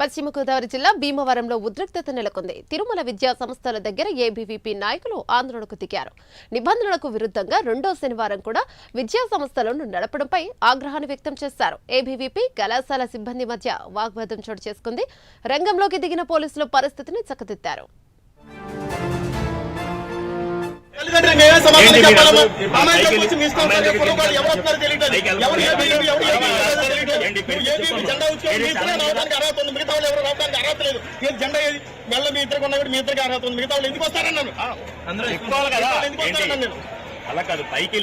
పశ్చిమ గోదావరి జిల్లా భీమవరంలో ఉద్రిక్తత నెలకొంది. తిరుమల విద్యా సంస్థల దగ్గర ఏబీవీపీ నాయకులు ఆందోళనకు దిగారు. నిబంధనలకు విరుద్ధంగా రెండో శనివారం కూడా విద్యా సంస్థలను నడపడంపై ఆగ్రహాన్ని వ్యక్తం చేశారు. ఏబీవీపీ కళాశాల సిబ్బంది మధ్య వాగ్వాదం చోటు చేసుకుంది. రంగంలోకి దిగిన పోలీసులు పరిస్థితిని చక్కదిద్దారు. అలా కాదు పైకి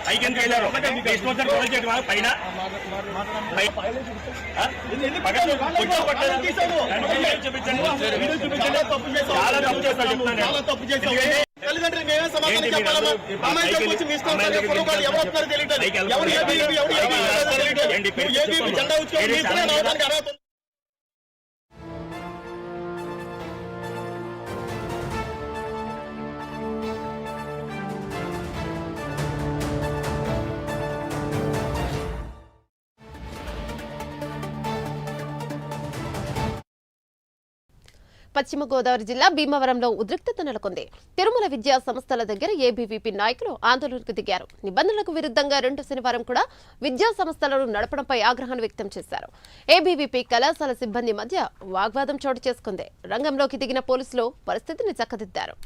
పైకి వెళ్ళారు పైన తప్పు చేస్తాను తల్లిదండ్రులు మేమే సమాధానం చెప్పాలమ్మా. అమ్మాయి చెప్పొచ్చు మీ ఇష్టం ఎవరు వస్తున్నారో తెలియదు. ఎవరు ఏబీవీ జెండా ఉచ్చుకోవడం మీ ఇష్టమే రావడానికి అర్హత. పశ్చిమ గోదావరి జిల్లా భీమవరంలో ఉద్రిక్తత నెలకొంది. తిరుమల విద్యా సంస్థల దగ్గర ఏబీవీపీ నాయకులు ఆందోళనకు దిగారు. నిబంధనలకు విరుద్ధంగా రెండో శనివారం కూడా విద్యా సంస్థలను నడపడంపై ఆగ్రహాన్ని వ్యక్తం చేశారు. ఏబీవీపీ కళాశాల సిబ్బంది మధ్య వాగ్వాదం చోటు చేసుకుంది. రంగంలోకి దిగిన పోలీసులు పరిస్థితిని చక్కదిద్దారు.